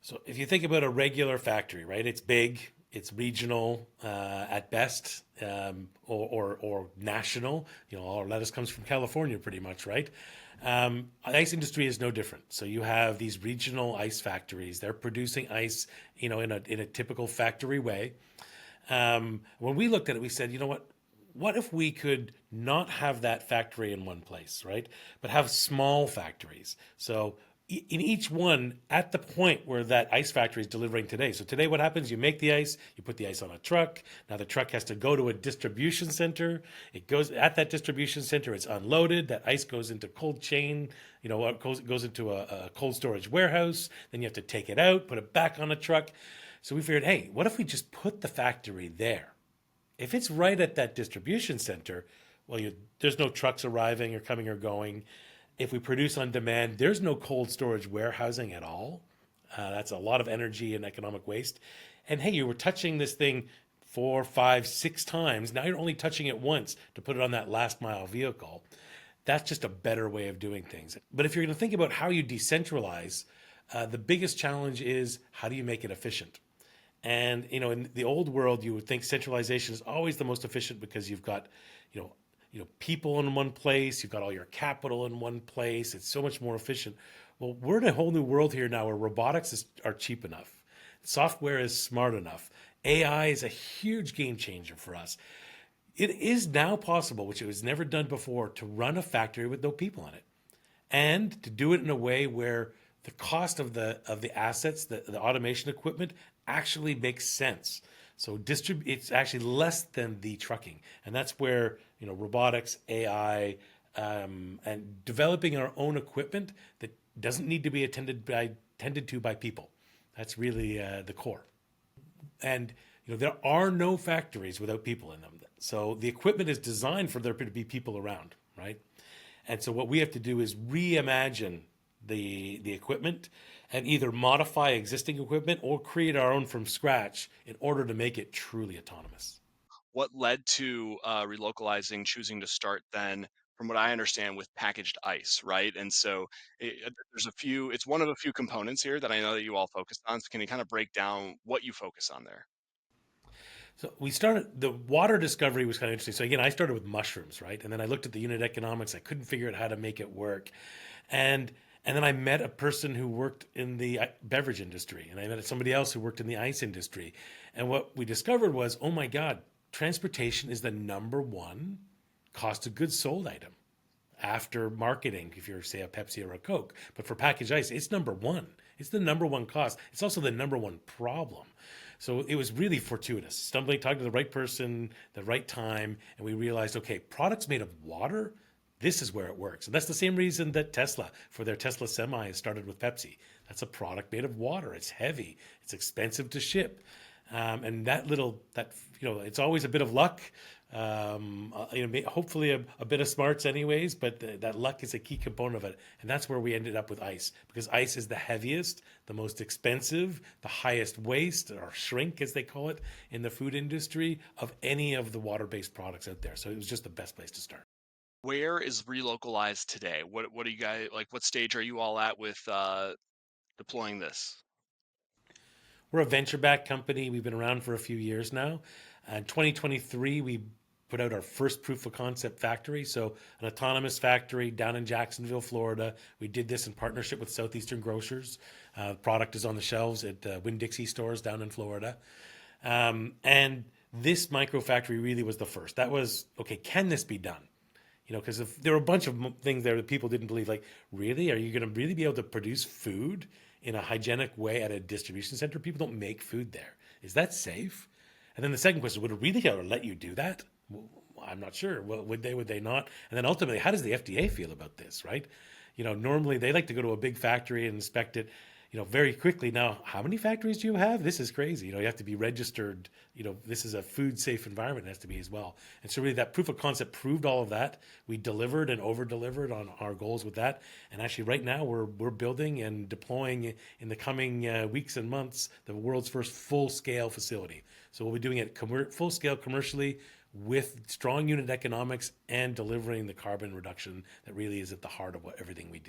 So if you think about a regular factory, right? It's big, it's regional at best, or national. You know, our lettuce comes from California, pretty much, right? Ice industry is no different. So you have these regional ice factories. They're producing ice, in a typical factory way. When we looked at it, we said, you know what? What if we could not have that factory in one place, right? But have small factories. So in each one at the point where that ice factory is delivering today. So today what happens? You make the ice, you put the ice on a truck. Now the truck has to go to a distribution center. It goes at that distribution center, it's unloaded. That ice goes into cold chain, goes into a cold storage warehouse. Then you have to take it out, put it back on a truck. So we figured, hey, what if we just put the factory there? If it's right at that distribution center, well, there's no trucks arriving or coming or going. If we produce on demand, there's no cold storage warehousing at all. That's a lot of energy and economic waste. And hey, you were touching this thing 4, 5, 6 times. Now you're only touching it once to put it on that last mile vehicle. That's just a better way of doing things. But if you're going to think about how you decentralize, the biggest challenge is how do you make it efficient? And in the old world, you would think centralization is always the most efficient because you've got, people in one place, you've got all your capital in one place. It's so much more efficient. Well, we're in a whole new world here now where are cheap enough, software is smart enough, AI is a huge game changer for us. It is now possible, which it was never done before, to run a factory with no people in it, and to do it in a way where the cost of the assets, the automation equipment, actually makes sense. So it's actually less than the trucking, and that's where robotics, AI, and developing our own equipment that doesn't need to be tended to by people. That's really the core. And there are no factories without people in them. So the equipment is designed for there to be people around, right? And so what we have to do is reimagine the equipment and either modify existing equipment or create our own from scratch in order to make it truly autonomous. What led to relocalizing, choosing to start then, from what I understand, with packaged ice, right? And so there's a few, it's one of a few components here that I know that you all focus on. So can you kind of break down what you focus on there? So we started the water discovery was kind of interesting. So again, I started with mushrooms, right? And then I looked at the unit economics. I couldn't figure out how to make it work. And and then I met a person who worked in the beverage industry, and I met somebody else who worked in the ice industry. And what we discovered was, oh my God, transportation is the number one cost of goods sold item after marketing, if you're, say, a Pepsi or a Coke. But for packaged ice, it's number one. It's the number one cost. It's also the number one problem. So it was really fortuitous. Stumbling, talking to the right person, the right time, and we realized, okay, products made of water, this is where it works. And that's the same reason that Tesla, for their Tesla Semi, started with Pepsi. That's a product made of water. It's heavy. It's expensive to ship. And it's always a bit of luck. Hopefully a bit of smarts, anyways. But that luck is a key component of it, and that's where we ended up with ice because ice is the heaviest, the most expensive, the highest waste or shrink, as they call it in the food industry, of any of the water-based products out there. So it was just the best place to start. Where is relocalized today? What do you guys like? What stage are you all at with deploying this? We're a venture-backed company. We've been around for a few years now. In 2023, we put out our first proof of concept factory. So, an autonomous factory down in Jacksonville, Florida. We did this in partnership with Southeastern Grocers. The product is on the shelves at Winn-Dixie stores down in Florida. And this micro factory really was the first. That was, okay, can this be done? Because if there were a bunch of things there that people didn't believe, like, really, are you going to really be able to produce food in a hygienic way at a distribution center? People don't make food there. Is that safe? And then the second question, would it really ever let you do that? Well, I'm not sure. Well, would they not? And then ultimately, how does the FDA feel about this, right? Normally they like to go to a big factory and inspect it, very quickly. Now, how many factories do you have? This is crazy. You have to be registered. This is a food safe environment. It has to be as well. And so really that proof of concept proved all of that. We delivered and over delivered on our goals with that. And actually right now we're building and deploying in the coming weeks and months the world's first full scale facility. So we'll be doing it full scale commercially with strong unit economics and delivering the carbon reduction that really is at the heart of everything we do.